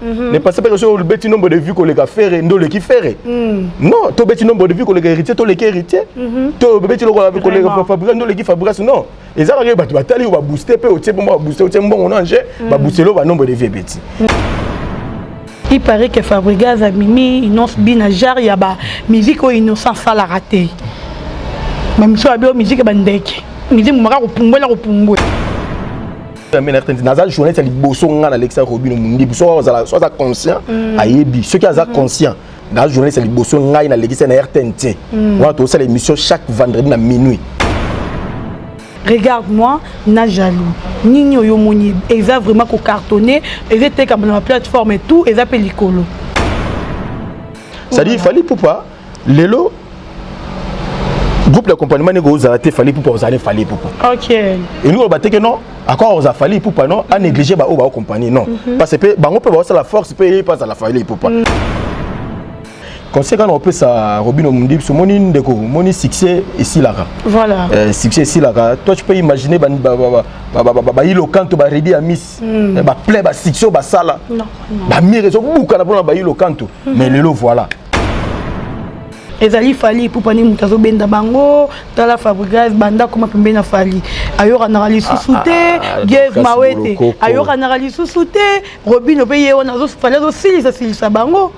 Ne pensez pas que sur le petit nombre de vues qu'on les a fait, ndole qui fait. Non, tout petit nombre de vues qu'on les a hérité, tout les qui hérité. Tout petit nombre de vues qu'on les a fabriqué, ndole qui fabrique. Non. Et ça, on va batailler, on va booster, on va booster, on va booster le nombre de vues petits. Il paraît que Fabregas a mis innocent binajar, il y a ba musique au innocent ça la raté. Même si la musique bandek, musique mara au pumbo la au pumbo. Nazal journée c'est les bossons dans Alexa Robino Mundi, soit conscient, ayebi. Ceux qui sont conscients, dans la journée c'est les bossons dans l'église na RTNT. On a tous l'émission chaque vendredi à minuit. Regarde-moi, na jaloux. Nino yomoni, ils ont vraiment cartonné, ils étaient comme dans la plateforme et tout, ils appellent l'icolo. Ça dit, il fallait pour pas, l'élo, groupe d'accompagnement négoce a été fallu pour pas, vous allez falloir pour pas. Ok. Et nous on battait que non, encore on a fallu pour pas non, à négliger bah au compagnie non, parce que bah on peut avoir la force, peut pas à la fallu pour pas. Conseil quand on peut ça, Robino Mundi, ce mon succès ici là. Voilà. Succès ici là. Toi tu peux imaginer il au canto ba ready à miss, ba play ba succès ba sala. Non. Ba mire so buka na ba il au canto. Mais le voilà. Ezali fali pour pas ni mutazo benda bango, dans la Fabregas banda comme pembena fali. Ayora na rali susute, Gez mawete. Ayora na rali susute, Robino paye on a zo fali zo silisa bango.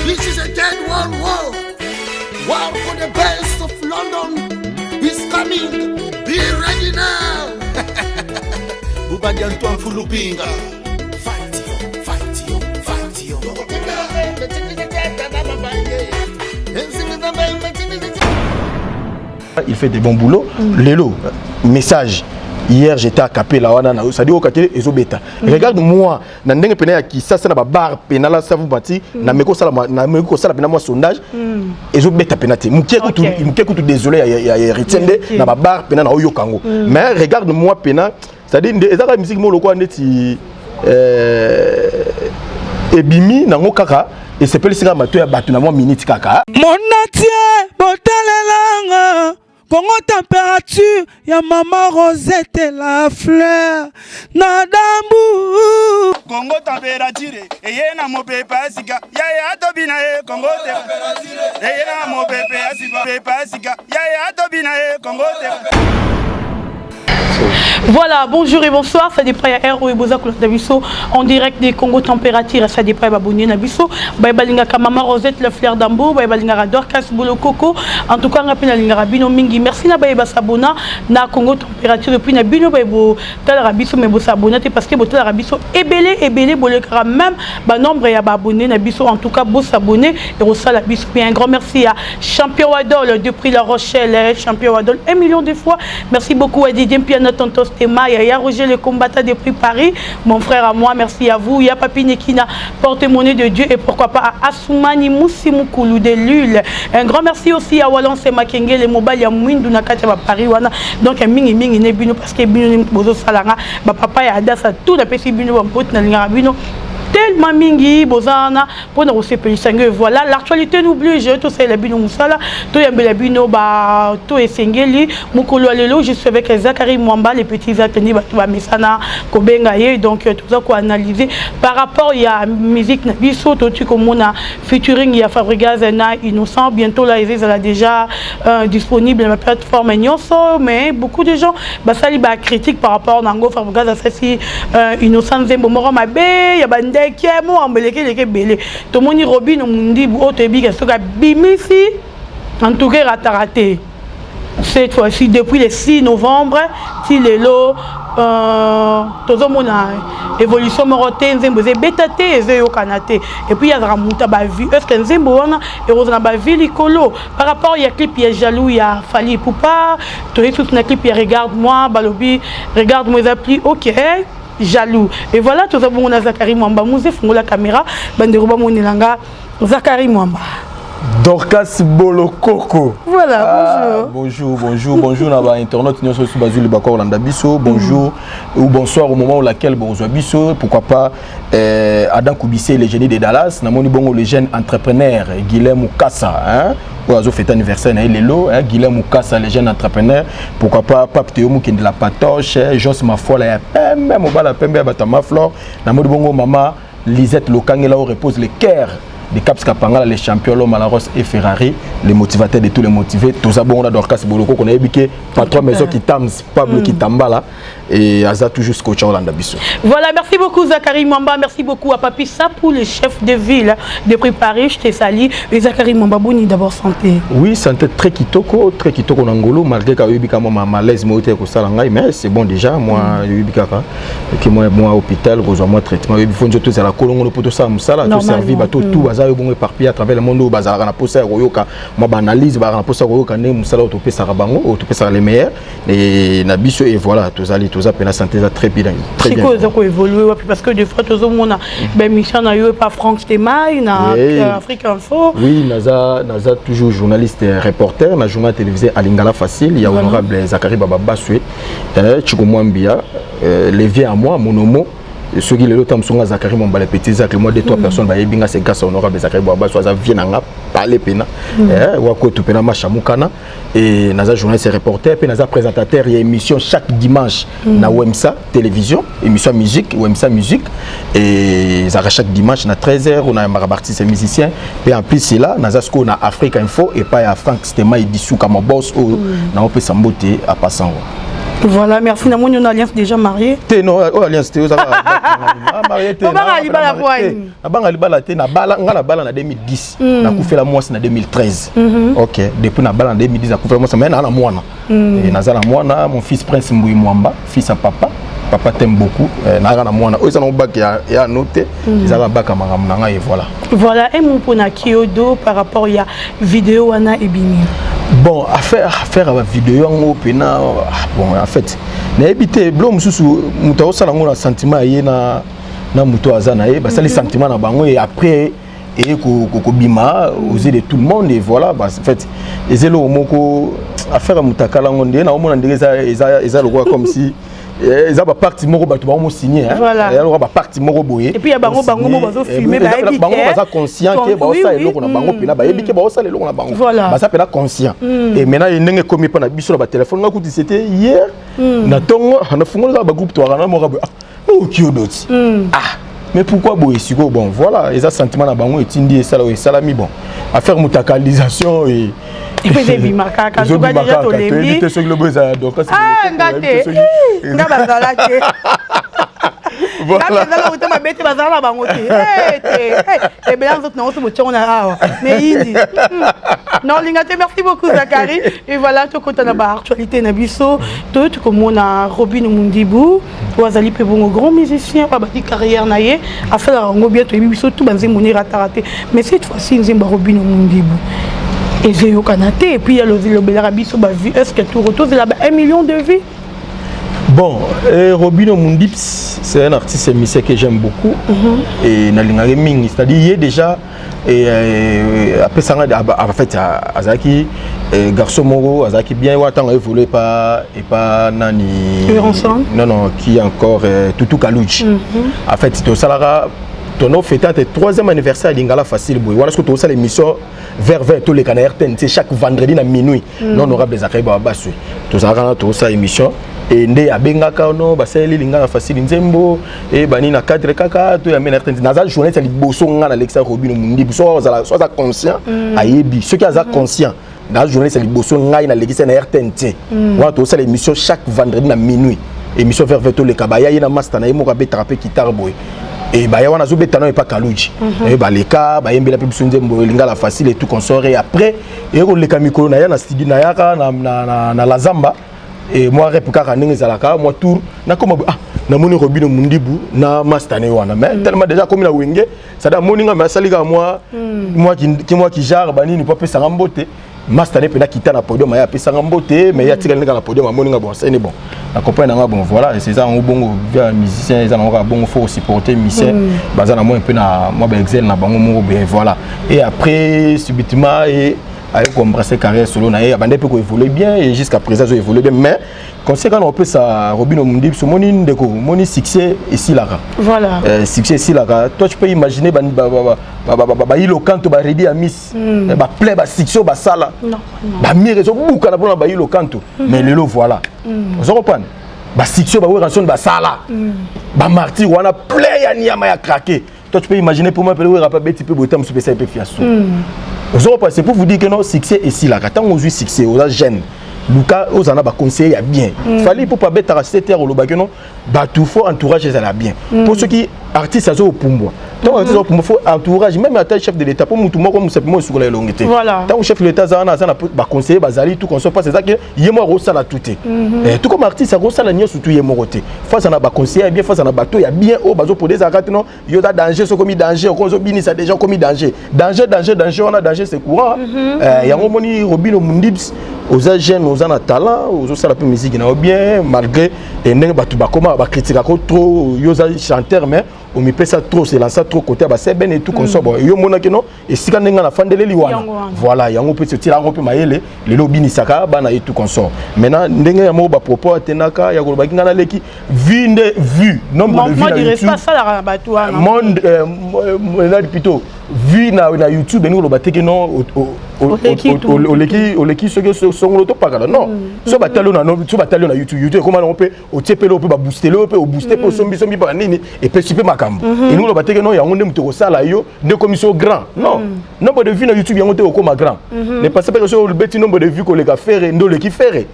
This is a dead world war. War for the best of London is coming. Be ready now. Bubadi Antoine Fulupinga. Fight you, fight you, fight you. Il fait des bons boulots. Lélo, message. Hier j'étais à Capella, ça dit au quartier Ezobeta. Regarde-moi, dans ndenge pena qui ça na ba bar penala ça vous bati, na meko sala pena moi sondage. Ezobeta penati. Muke kutu désolé ya Ritende na ba bar pena na Oyokango. Mais regarde-moi pena, ça dit ezaka musique mo lokwa ndeti ebimi na ngokaka et c'est peut singa mato ya batu na moi minute kaka. Monatie botalelanga Congo température, ya maman Rosette la fleur, Nadambu. Congo température, et na mo pepa sika, ya tobina e Congo température, et na mo pepa sika, ya tobina e Congo température. Voilà, bonjour et bonsoir, ça dépend à Air et Boza Nabiso en direct des Congo température, ça dépend à Babounia Nabiso, Babalinga Kamama Rosette, le fleur d'Ambo, Babalinga Rador, Kasbolo Coco, en tout cas, on appelle la Rabino Mingi. Merci na Baba Sabona, na Congo température, depuis na Bino Babo, Tal Rabiso, mais Bossabona, parce que Botal Rabiso est belé, Bolekara même, nombre et à Babouné Nabiso, en tout cas, Bossabonné, et Rossa Labiso. Un grand merci à Champion Wadol, depuis La Rochelle, Champion Wadol, 1 million de fois. Merci beaucoup à Didier Piano Tontos. Il y a Roger le combattant depuis Paris, mon frère à moi, merci à vous. Il y a Papi Nekina, porte-monnaie de Dieu et pourquoi pas à Assoumani Moussimoukoulou de Lille. Un grand merci aussi à Walance Makenge, les mobiles, il y a Mouindou Nakata Paris. Donc, un mingi nebino parce que Bino Bozo Salanga, papa et Adassa, tout le pays Bino Wampot, Nalingabino. Tellement mingi bozana pour nous recevoir sangue. Voilà l'actualité n'oublie tout c'est la bino musala tout yambela bino ba tout esengeli mukolo alelo je suis avec Zakari Mwamba les petits ateni ba mesana kobenga ye donc tout ça quoi analyser par rapport il y a musique na biso tout tu comme on a featuring il y a Fabregas na innocent bientôt là ils sont déjà disponible sur la plateforme Nyonso mais beaucoup de gens ba sali ba critique par rapport nango Fabregas ça si innocent zembo moro mabe ya bande qui est moi les belé tout moni Robino Mundi autre big soka bimisi en tout cas raté cette fois-ci depuis le 6 novembre til lelo tout mona évolution moroté nzembo ze betaté ze yokanate et puis il y a ramuta ba vie est-ce que nzembo wana et rose na ba vie likolo par rapport il y a clip il y a jaloux il y a fali poupa tout na clip il regarde-moi balobi regarde-moi appli OK jaloux et voilà tout ça bon on a Zakari Mwamba Mouzé fongo la caméra bande roba monelanga Zakari Mwamba Dorcas Bolokoko. Voilà, bonjour. Bonjour na ba internaute nyonso su bazuli bakor landa biso. Bonjour ou bonsoir au moment où laquelle bonjour biso. Pourquoi pas Adam Koubissé, le génie de Dallas, namoni bongo le jeune entrepreneur Guilhem Mukasa, hein. Oazo fête anniversaire na lelo, hein, Guilhem Mukasa, le jeune entrepreneur. Pourquoi pas Pape Théo Mouken de la Patoche, Jos Mafola ya pembe mobala pembe batama flor. Namoni bongo maman Lisette Lokangela où repose le cœur de Caps Kapangala, les champions, l'homme à la Rosse et Ferrari, les motivateurs de tous les motivés. Tout ça, bon, on a Dorcas Boloko, qu'on a ébiqué, patron maison qui tams, Pablo qui tambala, et Aza toujours coach Orlando Bissou. Voilà, merci beaucoup Zachary Mamba, merci beaucoup à Papi Sapou, le chef de ville de préparer, je te salue. Et Zachary Mamba, Bouni d'abord santé. Oui, santé très kitoko Nangolo, malgré qu'il y a eu un malaise, mais c'est bon déjà, moi, il y a eu moi, hôpital, moi, traitement, il faut que je sois à la colonne, pour tout ça, tout servi, tout, bon éparpillé à travers le monde où bazar na posa royoka ma banalise ba na posa royoka ne musala autopé sarabango autopé sara les meilleurs et na biso et voilà tous allez tous appel la santé très bien cause ko évoluer parce que des fois tous on a ben mission na yo pas Franck Stemay na Afrique Info oui naza toujours journaliste reporter na journal télévisé à Lingala facile il y a honorable Zachary Baba Bassué Chiko Mwambia levier à moi mon homo ceux qui le temps sont Zachary Mamba les petits Zach le mois de 3 personnes ba yebinga c'est grâce honorable Zachary Baba soit vient nga parler pena wa ko to pena machamukana et naza journaliste reporter puis naza présentateur et émission chaque dimanche na Wemsa télévision émission musique Wemsa musique et ça chaque dimanche na 13h on a un artiste musicien et en plus c'est là naza ce qu'on a Afrique Info et pas à Franck Stemay dissous comme boss ou na on peut s'emboter à passant. Voilà, merci. Nous avons une alliance déjà mariée. Non, alliance, tu as marié. Tu as en 2010. Tu as fait la moisse en 2013. Ok, depuis la balle en 2010, tu as fait la moisse. Mon fils Prince Mbouy Mwamba, fils à papa. Papa t'aime beaucoup. Ils ont bac et à noter. Ils ont bac à et voilà. Voilà, et mon pona Kyodo par rapport à la vidéo Anna et Bini. Bon, affaire à la vidéo en pena bon en fait na habité blom susu mutao sala ngona sentiment yena na muto azana e ba sali sentiment na bango et après et ko bima aux yeux de tout le monde et voilà bah en fait ezelo moko affaire à mutakala ngonde na omona ndeza eza lokwa comme si ils ont parti moko bato ba mo signé hein il y a ba parti moko boye et puis ya bango mo bazo filmer ba ebi bango baza conscient que ba ça eloko na bango pena ba ebi ke ba ça eloko na bango ba ça pena conscient et maintenant il ndenge komi pa na biso na ba téléphone ngakuti c'était hier na tongo na fungola ba groupe to na mo ba oh kiodoti ah mais pourquoi boye siko bon voilà ils ont sentiment na bango etindi et salami bon affaire mutakalisation et puis des bimaka quand tu vas déjà to lembi tu sais que le besoin donc ah ngate ngaba zalake voilà ngaba zalake ma bête bazala bango te et bien les autres non c'est motion na mais indi non lingate merci beaucoup Zachary et voilà to konta na ba actualité na biso to comme on a Robin Mundibu wazali pe bon grand musicien ba di carrière na ye a fait la ngo bien to biso tout banze moni ratarate mais cette fois-ci nzemba Robin Mundibu et j'ai eu Canada et puis il y a le Belarabiso vie est-ce que tout retour c'est là 1 million de vues. Bon, Robino Mundips, c'est un artiste musicien que j'aime beaucoup et Nalinga Ming, c'est-à-dire il est déjà et après ça en fait Azaki garçon Moro Azaki bien autant évolué pas et pas nani non qui encore Toutou Kalouchi en fait c'est au Salara ton offre fêtant le 3e anniversaire d'Ingala Facile Boy. Voilà ce que tu as l'émission vers tous les canards RTNC chaque vendredi à minuit. Non honorable Zachary Baba Bassué. Tu as l'émission et ndé abengaka no baseli Lingala Facile Nzembo et bani na cadre kaka to ya mena RTNC. Nazal journée c'est liboso ngana Alexa Robino Mundi. Soit conscient ayebi ceux qui sont conscients. Dans la journée c'est liboso ngana na Alexa na RTNC. Voilà tu as l'émission chaque vendredi à minuit. Émission vers tous les kabaya na master na yemo ka betraper guitare boy. Et bah on a zoubé talent et pas Kalouchi et bah les cas bah yembela pe bisunze Lingala Facile et tout consort et après et on les kamiko na ya na studio na yaka na la zamba et moi rep kaka ndenge zalaka moi tour na comme ah na moni Robino Mundibu na Mastane wana mais tellement déjà comme na wenge ça da moni nga salika moi qui genre bani ni pas pesa ngambote Mastane pe na kita na podium ya pesa ngambote mais ya tika nga na podium moni nga bon c'est bon la compagne nga bon voilà c'est ça on bongo via musicien ils en bon faut supporter musicien baza na moi un peu na moi ben excel na bango mo ben voilà et après subitement et avec embrasser carrière solo na e abandé peut évoluer bien et jusqu'à présent je évolue bien mais conséquent on peut ça Robino Mundi so moni ndeko moni succès ici là voilà succès ici là toi tu peux imaginer ba ilo canto ba redi à miss ba play ba succès ba sala ba mire so buka na bona ba ilo canto mais lelo voilà vous comprenez ba succès ba ranson ba sala ba martyr wana play ya nyama ya craquer toi tu peux imaginer pour moi peut rapper petit peu botam super ça peu fiasso. C'est pour vous dire que non succès ici là quand on joue succès aux jeunes Lucas aux en a ba conseiller bien fallait pour pas bête à 7 heures au loba que non ba tout faut entourage ça là bien pour ceux qui artistes à au pumbo donc artistes au pumbo faut entourage même à chef de l'état pour tout monde comme simplement sur la longueuté tant chef de l'état ça ba conseiller bazali tout qu'on soit pas c'est ça que yemo rosa la tout et tout comme artiste ça rosa la surtout yemo roté face à ba conseiller bien face à bateau il y a bien au bazo pour des arrêts non il y a danger so comme danger on zo bini ça déjà comme danger on a danger c'est courant il y a un moni Robino Mundibs aux jeunes aux en talent aux ça la musique na bien malgré et n'eng batu ba comment ba critiquer trop yo chanteur mais on me pèse trop c'est lancer trop côté ba c'est ben et tout comme ça bon yo mona que non et si quand nga na fandele liwana voilà yango peut se tirer en peu maele le lobby ni saka bana et tout comme ça maintenant ndenge ya mo ba propos tenaka ya ko ba kinga na leki vu nombre de vues moi dirais pas ça la batu wana monde là plutôt vu na YouTube nous le batté que non au leki ce que sont l'auto pas non so batalon na YouTube comment on peut au tepelo peut ba booster le peut au booster pour sombi ba nini et peut super makambo et nous le batté que non ya onde mutoko sala yo de commission grand non nombre de vues na YouTube ya onde au comme grand ne passez pas sur le petit nombre de vues que les gars faire ndo le qui faire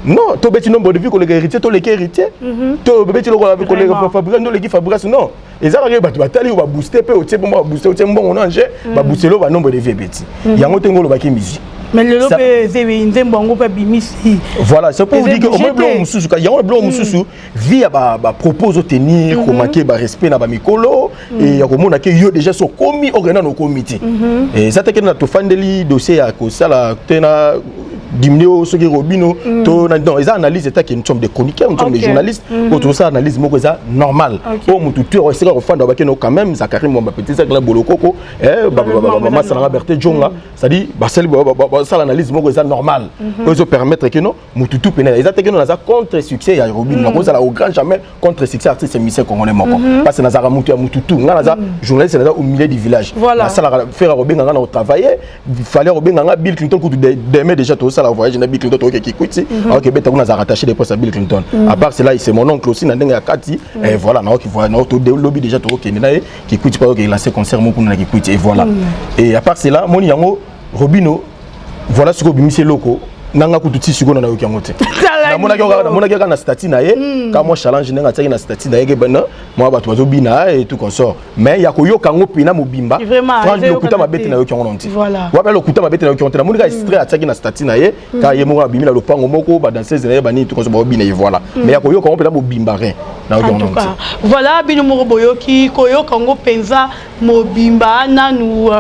non to petit nombre de vues que les gars héritier to les héritier to petit le ko les fabrique ndo le qui fabrique non et ça va batali ou ba booster peut au tepelo ba booster au tepelo on ange ba booster le ba nombre de vues petit ya ngote ngolo ba ki musique mais le lopé c'est mbongo pa bimisi voilà c'est pour vous dire que au moins blanc mususu ka yango blanc mususu via ba propose tenir ko manquer ba respect na ba mikolo et ya ko mona ke yo déjà so komi organa no comité et ça te que na to fandeli dossier ya ko sala tena diminuer ce qui Robino to non ils analyse état que nous sommes des chroniqueurs nous sommes des journalistes pour tout ça analyse moko ça normal au mutu tu au sera fanda ba que quand même Zakari Mwamba petit ça la bolokoko ba Sala Berté Jonga ça dit ba ça l'analyse moko ça normal pour permettre que non mutu tout pénal ils attaquent nous ça contre succès ya Robino na ça la au grand jamais contre succès artiste musicien congolais moko parce que na za mutu ya mutu tout na za journaliste là au milieu du village ça la faire Robino na au travailler il fallait Robino na Bill Clinton pour d'aimer déjà tout ça la voyage na Bill Clinton qui quitte alors que beta on a rattaché des postes à Bill Clinton à part cela c'est mon oncle aussi na ndenge ya kati et voilà na qui voit na to lobby déjà to qui na qui quitte pas qui lancer concert mon kuna qui quitte et voilà et à part cela moni yango Robino voilà ce que bimisi loko nanga kututi sikono na yoki ngote na mona ka na statut na ye ka mo challenge nanga tsaki na statut na ye ke bana moi bato bazo bina et tout consort mais ya ko yoka ngopi na mobimba franchement lokuta mabete na yoki ngonti voilà wa ba lokuta mabete na yoki ngonti na moni ka extrait atsaki na statut na ye ka ye mo abimila lopango moko ba danseuse na ye bani tout consort ba bina et voilà mais ya ko yoka ngopi na mobimba rien na yoki ngonti voilà bino mo boyoki ko yoka ngo penza mobimba nanu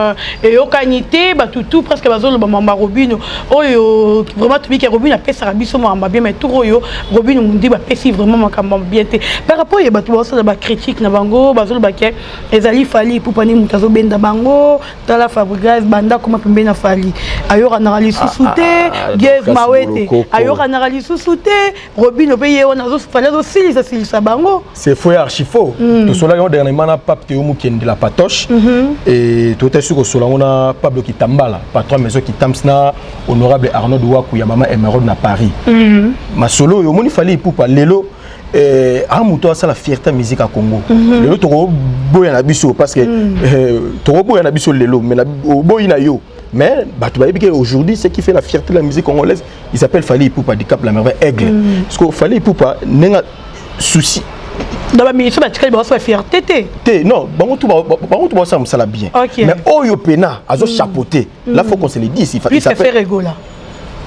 e yokanité ba tout presque bazolo ba mamba Robino oyo vraiment tu dis que Robino a fait ça biso mamba bien mais tout royo Robino mundi ba pesi vraiment makamba bien té par rapport ya bato ça ba critique na bango bazolo ba ke ezali fali pour pani mutazo benda bango dans la fabrique banda comme pembe na fali ayo analyse souté gez mawete ayo analyse souté Robino paye on azo fali zo silisa bango c'est faux archi faux to cela yo dernièrement na pape Théo Mukende la patoche et tout est sûr que cela on a Pablo Kitambala patron maison Kitamsna honorable Arnaud Douakou ya mama Emerald na Paris ma solo yo moni fali pour pas lelo amuto ça la fierté musique à Congo lelo to boya na biso parce que to boya na biso lelo mais boya na yo mais bato ba que aujourd'hui ce qui fait la fierté de la musique congolaise il s'appelle Fally Ipupa du Cap la Merveille Aigle parce que Fally Ipupa nenga souci dans mais ça tu vas faire fierté té non bango tout ça la bien mais oyo pena azo chapeauté là faut qu'on se le dise il s'appelle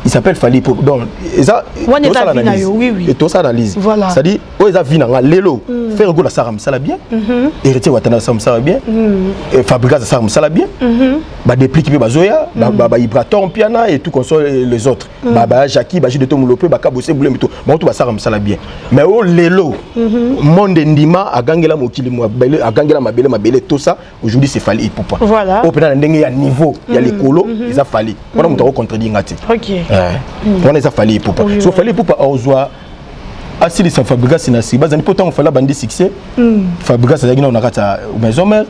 il s'appelle Fally Ipupa. Donc, ça, oui. Et tout ça analyse. Voilà. C'est-à-dire, où ça vient dans Lelo, faire go la Saram ça bien, héritier Watana Sam ça bien, et Fabrica ça ça bien, bah déplique bazoya, bah Ibraton piana et tout console les autres. Bah Jackie, bah J de Tomulopé, bah Kabosé boulem tout. Bon tout bah Saram ça bien. Mais au Lelo, monde ndima a gangela mokili mo belle a gangela mabele tout ça, aujourd'hui c'est Fally Ipupa. Voilà. Au pénal ndenge ya niveau, il y a les colos, ils a Fally. On a monté contredire ngati. OK. On a ça Fally Ipupa. So Fally Ipupa ozwa asili sa Fabrica sinasi bazani pourtant fala bandi succès Fabrica ça zagina on akata maison mère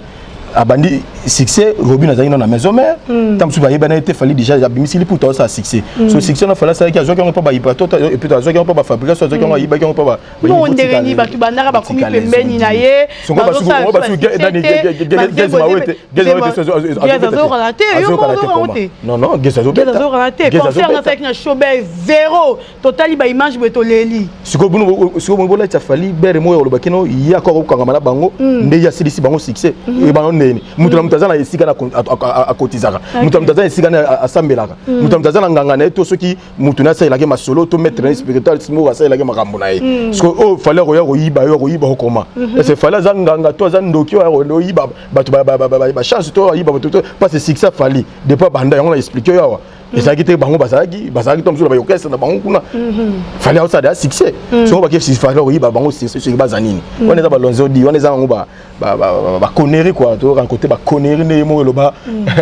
abandi succès Robin azagina na maison mère tam su ba yeba na été Fally déjà abimisi pour ça succès so succès na fala ça ki azoki on pas ba ipato et puis azoki on pas ba Fabrica so azoki on yiba ki on pas ba non ndeni ba tubandaka ba komi pembeni na ye songo ba su dani gez non gez raté concert na avec na showbiz zéro total ba image betoleli siko bunu bola ta Fally bere moyo lo bakino ya ko kangama bango nde ya silisi bango succès e bango neni mutu na mutazana esika na akotizaka mutu na mutazana esika na asambelaka mutu na mutazana nganga na to soki mutu na sailaka masolo to mettre na spiritual simo wa sailaka makambo na ye siko o Fally ko yiba hokoma c'est Fally za nganga to za ndoki o yiba batu ba chance to yiba batu to parce que succès Fally depuis banda yango na expliquer yawa et ça qui était bango basaki tom sur la orchestre na bango kuna Fally ça da succès so ba ke si Fally ko yiba bango c'est bazanini on est ba lonzo di on est za bango ba connerie quoi to rencontrer ba connerie ne mo lo ba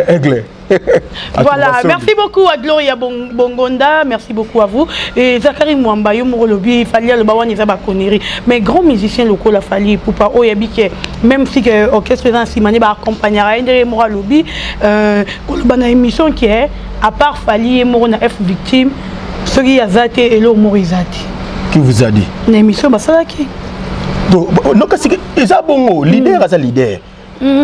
aigle. Voilà, merci beaucoup à Gloria Bongonda, merci beaucoup à vous. Et Zakari Mwamba, yo Morolobi, Fally le bawan ils ba connerie. Mais grand musicien local la Fally Ipupa Oyabike, même si que orchestre dans Simane ba accompagnera Indre Moralobi ko bana émission qui est à part Fally et Morona F victime, ce qui a zaté et l'eau morizati. Qui vous a dit? Une émission ba ça qui. Donc non que c'est ça bon leader à ça leader.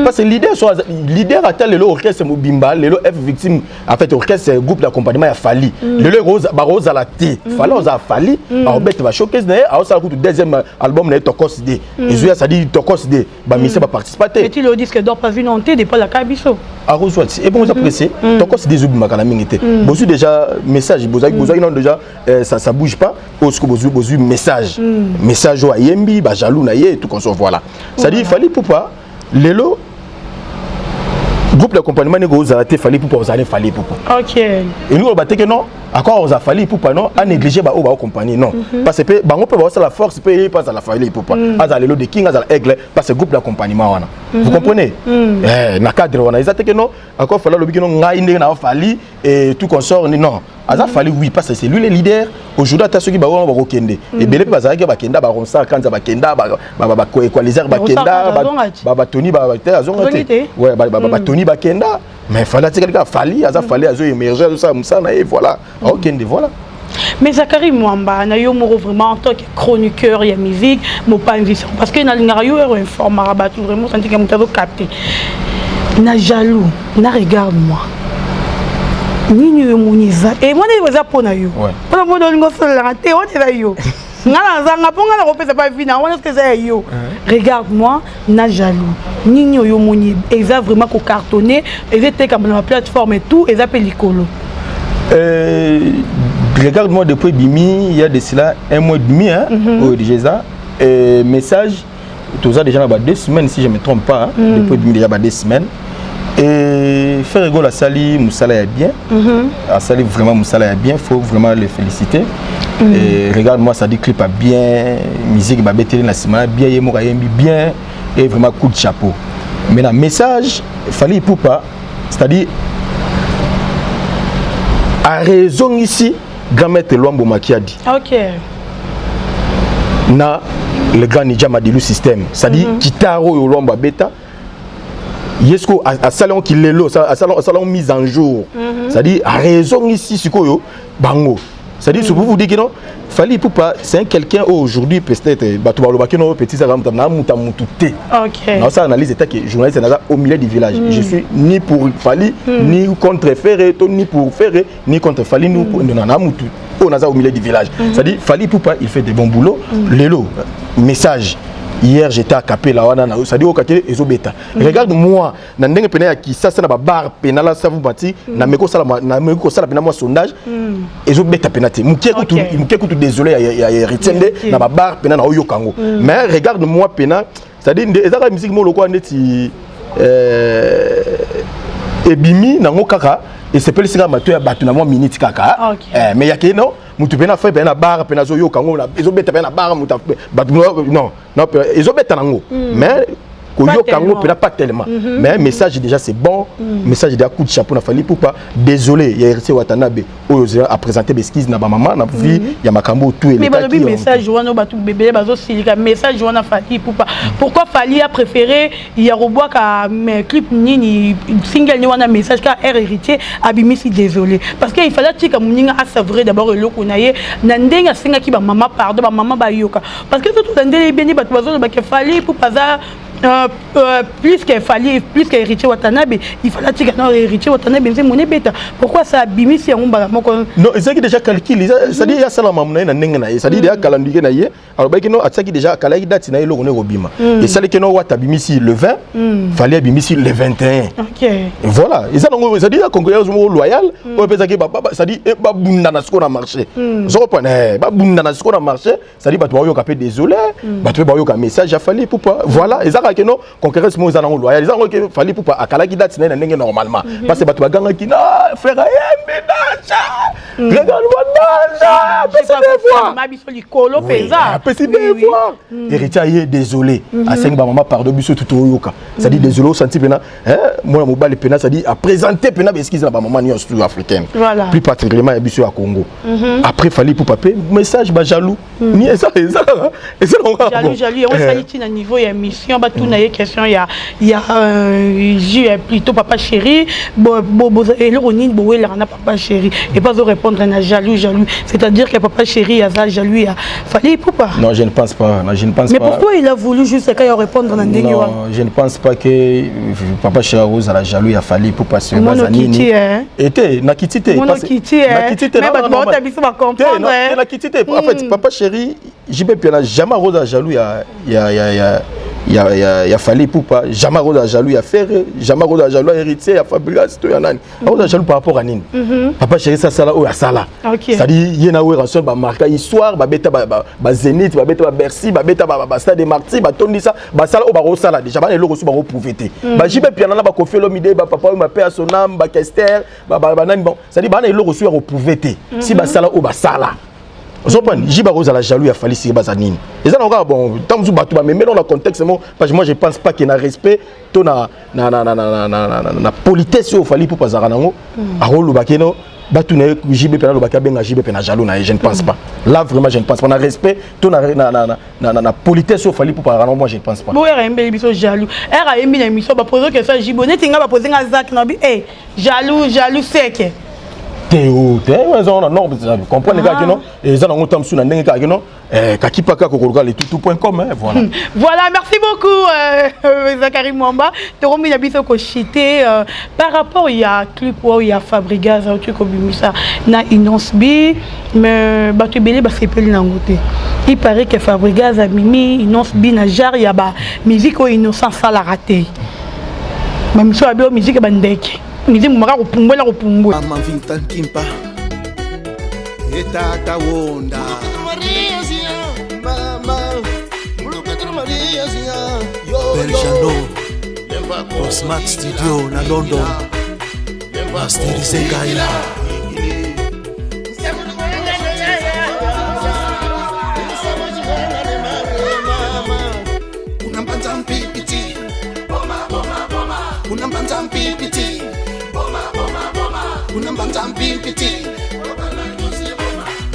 Parce que leader a tel l'orchestre Mobimba, le F victime en fait orchestre groupe d'accompagnement a Fally. Le rose à la T. Fally a Fally, a obet va showcase né, a ça le deuxième album né Tokos D. Et ça dit Tokos D, ba monsieur va participer. Et tu le disque d'or pas vu non té depuis la Kabiso. A Roswat. Et bon vous appréciez Tokos D Zubima kana mingité. Bozu déjà message, bozu non déjà ça bouge pas parce que bozu message. Message au Yembi, ba jaloux na yé tout comme ça voilà. Ça dit Fally Ipupa Lelo groupe d'accompagnement négo zaraté Fally Ipupa ozalé Fally Ipupa. OK. Et nous on batté que non encore on a Fally Ipupa non à négliger ba compagnie non parce que bango peut avoir la force peut pas à la Fally Ipupa à Lelo de King à Aigle parce que groupe d'accompagnement wana. Vous comprenez na cadre wana ils que non encore Fally le bikino ngai ndé na Fally et tout consort non Aza Fally oui parce que c'est lui le leader aujourd'hui à ceux qui ba kende et belé ba za ba kenda ba ronsa kanza ba kenda ba coaliser ba kenda ba Tony ba azonga te ouais ba Tony ba kenda mais Fally quelqu'un Fally aza Fally azo émerger ça musana et voilà OK voilà. Mais Zakari Mwamba na yo moro vraiment en tant que chroniqueur ya musique mo pas invitation parce que na lingara yo informer ba tout vraiment senti que mutazo capter na jaloux na regarde-moi Nini muniza et moi ne vous pona yo pona mo dolingo sola te on est yo ngala zanga ponga la repese pas fina on est que c'est yo regarde-moi na jaloux Nini yo moni eza vraiment ko cartonner et était comme la plateforme et tout et ça pelicolo regarde-moi depuis Bimi il y a de cela un mois et demi hein au déjà message tout ça déjà là 2 semaines si je me trompe pas depuis Bimi déjà 2 semaines. Et faire rigolo à Sali Moussala est bien. À Sali vraiment Moussala est bien, faut vraiment le féliciter. Et regarde-moi ça dit clip a bien, musique ba bétélé na sima bien yemo kayembi bien et vraiment coup de chapeau. Mais le message Fally Ipupa, c'est-à-dire à raison ici grand maître Luambo Makiadi. OK. Na le grand Nidja Madilu système, c'est-à-dire Kitaro yo Luambo beta Yesko à salon qui l'élo, à salon mise en jour. C'est-à-dire à raison ici sikoyo bango. C'est-à-dire ce que vous dites que non, Fally Ipupa c'est quelqu'un aujourd'hui peut-être batubalo kino petit ça na muta mutute. OK. Non ça analyse était que journaliste au milieu du village. Je suis ni pour Fally ni contre Ferré, ni pour Ferré, ni contre Fally ni pour na mutu. On a ça au milieu du village. C'est-à-dire Fally Ipupa il fait des bons boulots. L'élo message hier j'étais à Capella wana na ça dit au quartier ezobeta regarde moi na ndenge pena ya Kisasa na ba bar penala ça vous bati na meko sala pena moi sondage ezobeta penati mukie kutu désolé ya Ritiende na ba bar pena na oyo kango mais regarde moi pena ça dit ezaka musique mo lokwa ndeti ebimi nango kaka et c'est pas singa mato ya batu na moi minute kaka mais ya ke non mutu pena fa pena bar pena zo yo kango na ezobeta pena bar mutu batu non ezobeta nango mais Kango peut pas tellement mais message déjà c'est bon message déjà coup de chapeau na fali pour pas désolé il y a héritier Watanabe a présenté l'esquisse na ba maman na vie il y a makambo tout et mais le message wana batu bébé bazo silika message wana fali pour pas pourquoi fali a préféré il y a robois ka clip nini single ni wana message ka héritier abimisi désolé parce que il fallait tika muninga a savourer d'abord le konaye na ndenga singa ki ba maman pardon ba maman ba yoka parce que tout ndele beni batu bazo ba ke fali pour pas plus qu'il fallait plus qu'héritier Watanabe il fallait que non héritier Watanabe c'est mon bêta pourquoi ça abimi si on ba non c'est déjà calculé ça dit il y a ça la maman na ndenga na ça dit il y a calendrier na ye alors ba kino atsaki déjà kalaki date na yelo ko bima et ça que no watabimi si le 20 fallait abimi si le 21 OK et voilà et ça donc ça dit la concurrence loyale on peut dire ça dit ba bunda na siko na marché je comprends ba bunda na siko na marché ça dit ba to yo kapé désolé ba to ba yo ka message a fallu pour pas voilà et ça que non concurrence mo zana loyal ils ont que fallait pour pas akala ki date na ndenge normalement parce que ba to baganga ki na frère yembe dacha regarde moi dacha parce des fois ma biso likolo pesa parce des fois héritier désolé à 5 ba maman pardon biso tout yoka ça dit désolé au senti pena moi mo bal pena ça dit à présenter pena excuse na ba maman ni studio africaine plus particulièrement biso à Congo après fallait pour paper message ba jaloux ni ça jaloux on s'aliti na niveau ya mission ba tout na question il y a plutôt papa chéri et le ronine boé là na papa chéri et pas de répondre à jaloux c'est-à-dire que papa chéri a ça jaloux il fallait pourquoi non je ne pense pas mais pourquoi il a voulu juste quand il répondre na ndenge non je ne pense pas que papa chéri Rose a la jaloux il a fallu pour passer bazanini était na kitité mais ba to ta biso ba comprendre na kitité en fait papa chéri JB Piana jamais Rose a jaloux il a fallu pour pas jamais Rose a jaloux il a faire jamais Rose a jaloux héritier il a Fabrice to yanani Rose a jaloux par rapport à nini papa chéri ça là o ya sala ça dit yena we rançon ba marquer histoire ba beta ba Zénith ba beta ba Bercy ba beta ba Stade des Martyrs ba tondisa ba sala o ba ro sala déjà ba le reçu ba ro prouver ba JB Piana ba ko fait l'homme idée ba papa ma paix à son âme ba Kester ba nani bon ça dit ba na le reçu ro prouver si ba sala o ba sala je comprends Jiba Rose à la jaloux il a fallu c'est bazanine et ça encore bon tant que batou mais dans le contexte parce que moi je pense pas qu'il y a respect to na politesse il fallu pour pas zaranango a rolo bakeno batou na JB pena lo bakabenga JB pena jaloux na je ne pense pas là vraiment je ne pense pas on a respect to na politesse il fallu pour pas zaranango moi je ne pense pas bon RMB biso jaloux RMB na mission ba poser que ça Jibonet tinga ba poser nga Zak na bi jaloux sec Théo, non, comprenez que non, et ça on tombe sur la ndenge que non, kakipaka kokoloka les tout.com voilà. Voilà, merci beaucoup Zakari Mwamba. Tu remis la biso ko chité par rapport il y a clip où il y a Fabrigaz au truc obimisa na Innocence B mais batu belé ba sepeli na ngote. Il paraît que Fabrigaz a mimi Innocence B na jar ya ba musique au Innocence ça la raté. Même so abio musique ba ndeke. Musique maka kupumbwe na kupumbwe. Mama Vinta Kimpa. Etata Wonda. Mama. Berjano. Smart Studio na London. Masterize Gaila.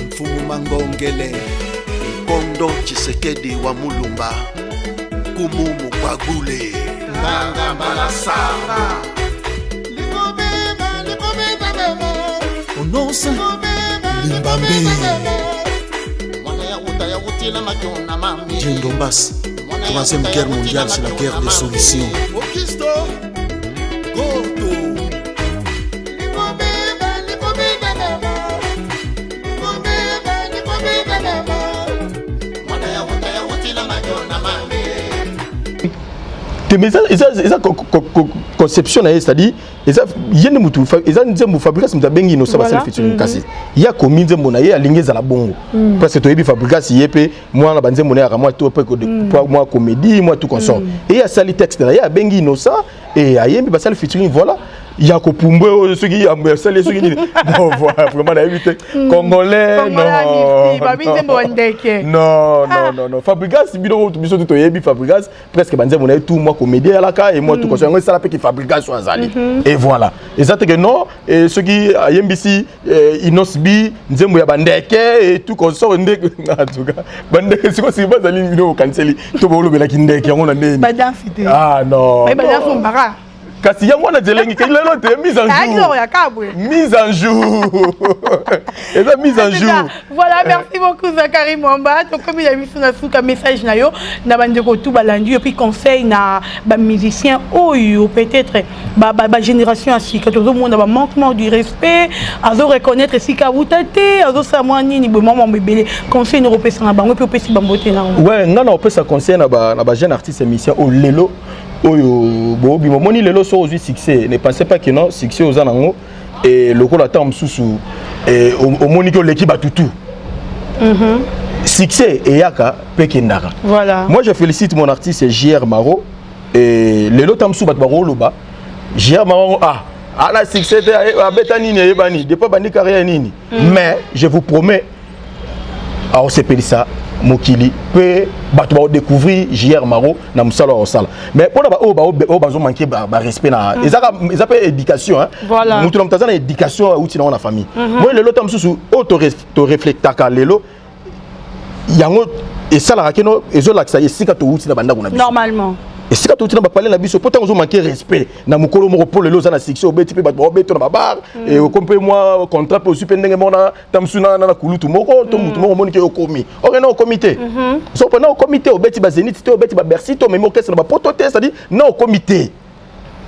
Mfumu Mangongele Kondo Chisekedi wa Mulumba Kumu Mukwagule Nganga Malasanga Onosa Limbambe Djendombas. Troisième guerre mondiale, c'est la guerre des solutions. mais ça conception c'est-à-dire yene mutu eza nzembo Fabrigas mutabengi no saba self featuring kasi ya komi nzembo na ye alingeza la bongo parce que toyebi Fabrigas yepe moi na banzembo na ya moi to pe moi comédie moi tout consort et ya sali texte na ya bengi no ça et ayembi ba self featuring voilà il y a kopumbe ceux qui a sali ceux qui bon voilà vraiment na éviter congolais non Fabrigas bino biso to yebi Fabrigas presque banzembo na tout moi comédie à la cas et moi tout consort on sala pe qui Fabrigas so azali et voilà et ça que non et ceux qui ayembisi inosbi nzembo ya bandeke et tout consort ndeke en tout cas bandeke siko si bazali bino canceli to bolo bela kindeke on a ndeni ah non mais badanse mbara kasi yango na zelengi ke lelo te mise en jour mise en jour et ça mise en jour voilà merci beaucoup Zakari Mwamba donc comme il a mis sur un message na yo na bandeko tout balandi et puis conseil na ba musicien oyo peut-être ba génération ainsi que tout le monde a manquement du respect azo reconnaître si ka wutate azo samwani ni bomo mbebele conseil no repesa na bango puis opesi bambote na ouais ngana opesa conseil na ba jeune artiste musicien o lelo oyo bobi momoni lelo so ozu succès ne pensez pas que non succès aux anango et le ko la temps mususu et au moniko l'équipe batutu succès et yaka pekendaka voilà moi je félicite mon artiste JR Maro et lelo tamsu bat baro loba JR Maro la succès a betani ni ebani depuis bandi carrière nini mais je vous promets à Osepelisa Mokili peut battre découvrir JR Maro na musala osala mais pour ba bazo manquer ba respect na ils appellent éducation hein voilà mutu na mtazana éducation outi na famille moi le lotam susu to reflectaka lelo yango et ça la rakeno ezo laksa esika to outi na banda kuna normalement et si tu as parlé de biso pourtant on manquer respect na mukolo moko pour les na section obeti pe bato obeto na babar et comme moi contrat pour super ndenge mona tamsuna na kulutu moko to mutu moko moni ke okomi on au comité so pendant au comité obeti ba Zénith to obeti ba Bercy to même orchestre na ba potote c'est-à-dire non au comité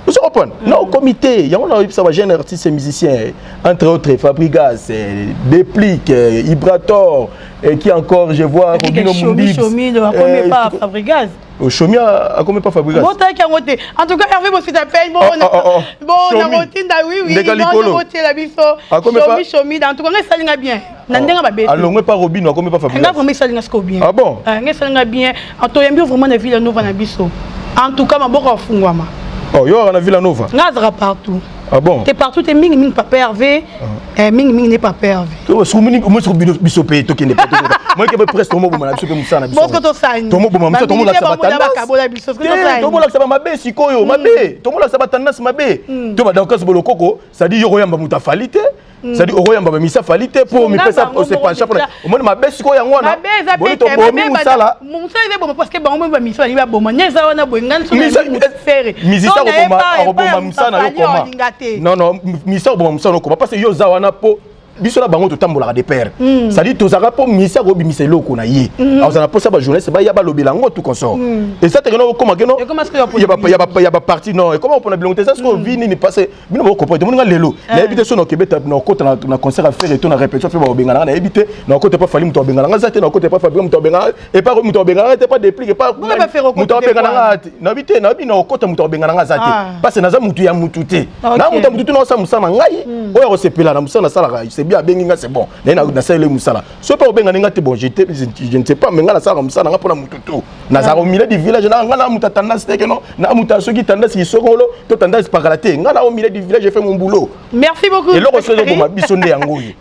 vous comprenez non au comité il y a on a ça va jeune artiste et musicien entre autres Fabrigas Déplique Ibrator et qui encore je vois Robino Mundi Chomi ne connaît pas Fabrigas Chomi a combien pas Fabrigas bon t'as qu'à monter en tout cas Hervé moi si t'appelles bon la routine da oui non monter la biso Chomi en tout cas ça linga bien nandenga ba bête alors pas Robino a combien pas Fabrigas nga vraiment ça linga sco bien ah bon nga ça linga bien en to yembi vraiment na ville nova na biso en tout cas maboko fungwama oh yo on a Villa Nova nga zara partout ah bon t'es partout t'es ming pas Hervé ming n'est pas Hervé to so mini moi so biso pe to kende pas moi que presque tomo boma na biso pe musana biso bosco to sani tomo boma biso tomo la sabatana tomo la sabama mabe sikoyo mabe tomo la sabatana mabe to ba donc bolo koko ça dit yo yamba mutafalite ça dit oro yamba misa falite pour mi pesa on se pencha pour au moins mabe sikoyo yango na boli to bomi musala musala bo parce que ba mo ba misa ni ba boma nyeza wana bo ngani so faire misisa ko boma musana yo koma non misa boma musana ko parce que yo za wana po biso na bango to tambola de père ça dit tozaka po misa ko bimisa loko na ye azana po ça ba journaliste ba ya ba lobela ngo tout consort et ça te no comment que non il y a pas parti non et comment on a bien ça ce qu'on vit ni passer bino ko comprendre mon nga lelo na habiter so no kebeta na côté na concert à faire et to na répétition fait ba bengana na habiter na côté pas fali muto bengana nga zate na côté pas fali muto bengana et pas muto bengana te pas dépliquer pas muto bengana na habiter na bino côté muto bengana nga zate parce que na za mutu ya mutu te na mutu na sa musana ngai oyo se pela na musana sala c'est bien benginga c'est bon na ça le musala so pas benga nga te bon je ne sais pas mais nga na sala musala nga pona mututu na za au milieu du village na nga na muta tendance te que non na muta so qui tendance qui sokolo to tendance par la te nga na au milieu du village j'ai fait mon boulot merci beaucoup et le reçoit de ma biso nde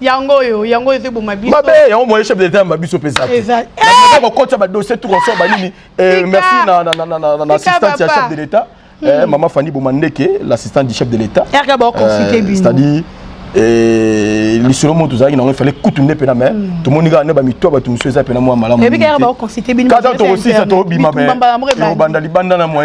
yango c'est bon ma biso mabe yango mo chef d'état ma biso pesa na ko kocha ba dossier tout ressort ba nini merci na assistant chef de l'état maman Fanny Bomandeke l'assistant du chef de l'état c'est-à-dire lisolo moto zaki na fallait kutunde pena mais tout monde ga ne ba mito ba tumso za pena moi malamu et puis ba consulter bino quand to aussi ça to bima be banda libanda na moi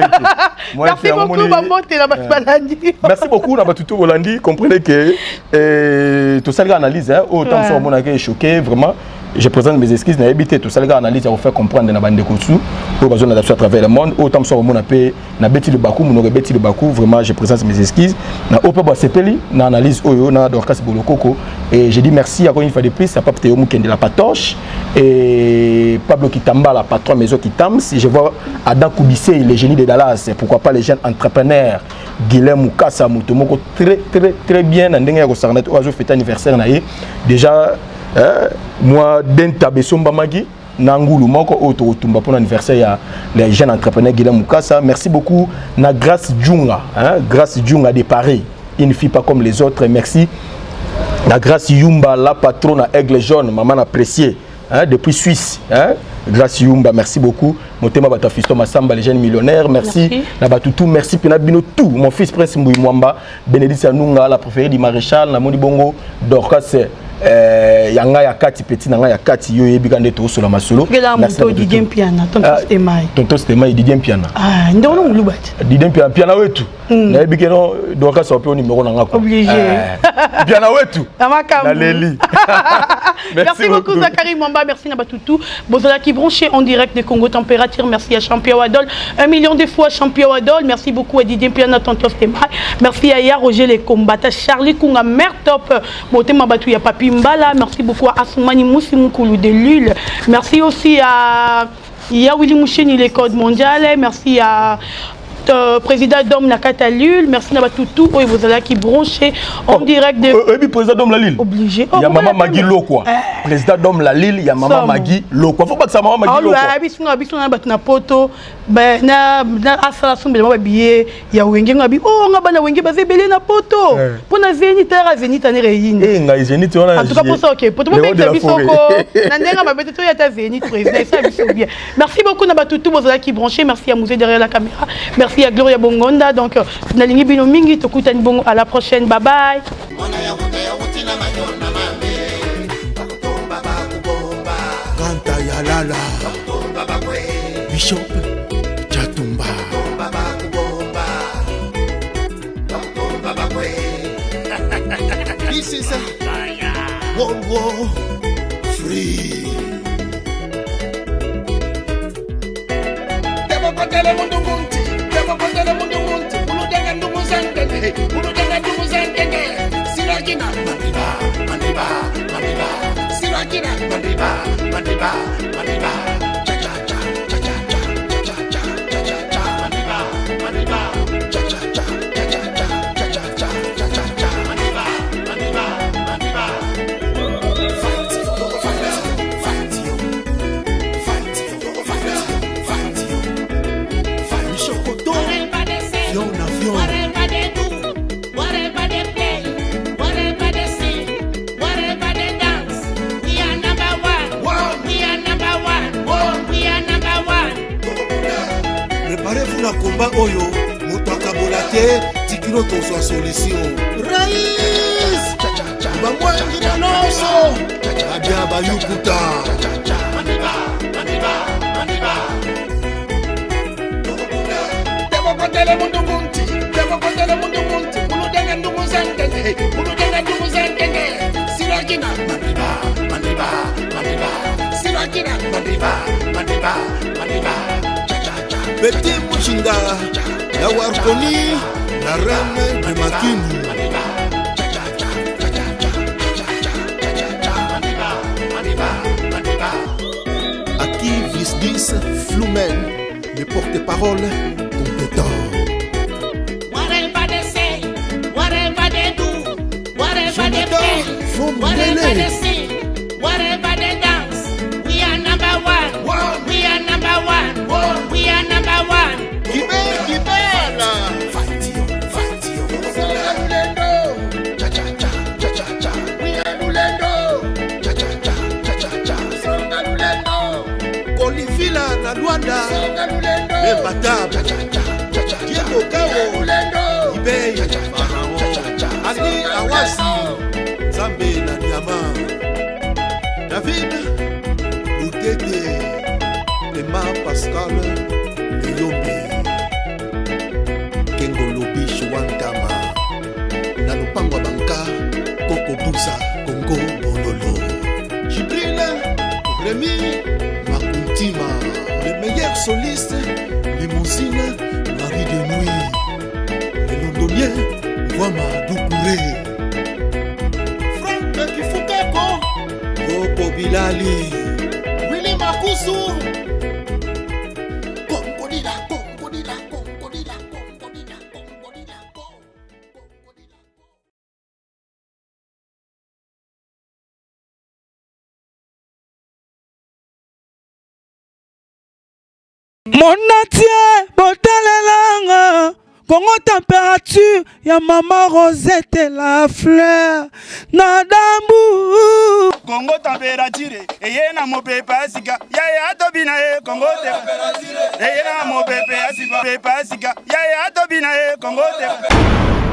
merci beaucoup bambote na balandi merci beaucoup na batuto bolandi comprenez que to ça analyse autant so mona que choqué vraiment je présente mes excuses. N'a évité tout ça, les gars, analyse à vous faire comprendre dans la bande de Kotsu, pour besoin d'adapter à travers le monde. Autant que ça, on a payé, n'a bêti le Bakou, mon bêti le Bakou. Vraiment, je présente mes excuses. N'a pas passé peli, n'a analyse Oyo, n'a Dorcas Bolokoko. Et je dis merci encore une fois de plus à Pape Théo Mouken de la Patoche et Pablo Kitamba, la patron maison Kitams. Je vois Adam Koubissé, le génie de Dallas. Pourquoi pas les jeunes entrepreneurs. Guilhem Moukassa Moutomoko, très bien. Oiseau fête anniversaire. Déjà, moi, Denta Bessomba Magi, Nangulu Moko, Ototumba pour l'anniversaire, les jeunes entrepreneurs Guilhem Moukassa. Merci beaucoup. Na Grâce Djunga, Grâce Djunga de Paris. Il ne fit pas comme les autres. Merci. La Grâce Yumba, la patronne à Aigle Jaune, maman appréciée, depuis Suisse. Grâce Yumba, merci beaucoup. Mon thème à Fiston Massamba, les jeunes millionnaires, merci. Nabatoutou, merci. Pinabino tout. Mon fils Prince Mbouy Mwamba, Bénédicte Anunga, la préférée du maréchal, Namoni Bongo, Dorcas. Yanga ya kati petit nanga ya kati yo yebikande to sur la masolo. Merci Didier Piana, tonton Stemai. Tonton Stemai Didier Piana. Ah, ndono ngulubati. Didier Piana piana wetu. Na yebikeno doka so pe numéro nanga ko. Obligé. Piana wetu. Na Leli. Merci beaucoup Zachary Mwamba, merci Nabatoutou. Bozola qui branché en direct de Congo Température, merci à Champion Wadol. 1 million de fois Champion Wadol, merci beaucoup à Didier Piana, tonton Stemai. Merci à Ya Roger les combattants, Charlie Kunga, mère top. Motema Batou ya Papi Mbala, merci beaucoup à Assoumani Moussi Moukoulou de Lille. Merci aussi à Willy Moucheni, les codes mondiales. Merci à président Dom Nakata Lille. Merci à Toutou. Et vous allez qui branché en direct de. Président Dom la Lille. Obligé. Il y a maman Magui Lokwa. Président Dom la Lille, il y a maman Magui Lokwa. Faut pas que ça maman Magui Lokwa. Na poto. Ben na asala sumbe na billet ya wenge ngabi oh ngaba na wenge baze belé na poto pona Zénith tera Zénith ane réine nga Zénith on a en tout cas pour ça OK poto mo pe bisoko na ndenga mabete to ya ta Zénith président ça biso bien merci beaucoup na Batoutou bozala qui branché merci à Mouzé derrière la caméra merci à Gloria Bongonda donc na lingi bino mingi to kutani bongo à la prochaine bye bye Kanta ya lala Bishop This is a World War Free. Debo kotele mundu munti, debo kotele mundu munti. Ulu denga ndumu zangenge, ulu denga ndumu zangenge. Sirakina, mandiba, mandiba, mandiba. Sirakina, mandiba, mandiba, mandiba. Cha cha cha, cha cha cha, cha cha cha, cha cha cha, mandiba, mandiba. Cha cha cha, cha cha cha, cha cha cha, cha cha cha, mandiba, mandiba, mandiba. Fight you, fight you, fight you, fight you, fight you, fight you, fight you. Chocoto, vion na vion. Whatever they do, whatever they play, whatever they sing, whatever they dance, we are number one. We are number one. We are number one. Préparez-vous na combat oyo moto akabola te tikino tozwa solution Rais, bamwangi na noso. abia bayukuta Mandiba, mandiba, mandiba. Debo kotele mundu munti, debo kotele mundu munti. Ulu denga ndumu zangenge, ulu denga ndumu zangenge. Sirakina, mandiba, mandiba, mandiba. Sirakina, mandiba, mandiba, mandiba. Cha cha cha. Petit Mouchinga ya Warkoni la reine de Makini Mandiba, cha cha cha, cha cha cha, cha cha cha, cha cha cha. Mandiba, mandiba, mandiba. Aki Visdis Flumen, le porte-parole compétent. Whatever they say, whatever they do, whatever they play, Faut whatever mêler. they sing, whatever they dance, we are number one. We are number one. We are number one. Kibela. Fight you, fight you. Lulendo. Cha cha cha, cha cha cha. We are Lulendo. Cha cha cha, cha cha cha. Songa Lulendo. Kolifila na Luanda Songa Lulendo. Bebatab Cha cha cha, cha cha cha. Diego Gao Lulendo. Ibei Cha cha cha, cha cha cha. Ali Awasi Zambe na Diama David Boutete Emma Pascal Leyombe Kengo Lobi Chouantama na Lupangwa Banka Koko Busa Congo Bololo Jibril Traoré Frank Kifukeko, Gopo Bilali Willy Makusu. Congo Dila, Congo Dila, Congo Dila, Congo Dila, Congo Dila, Congo Dila. Monatie botalelanga Congo température ya Maman Rosette la fleur na dambu Congo température eye na mopepa sika ya tobina e Congo température eye na mopepa sika ya tobina e Congo température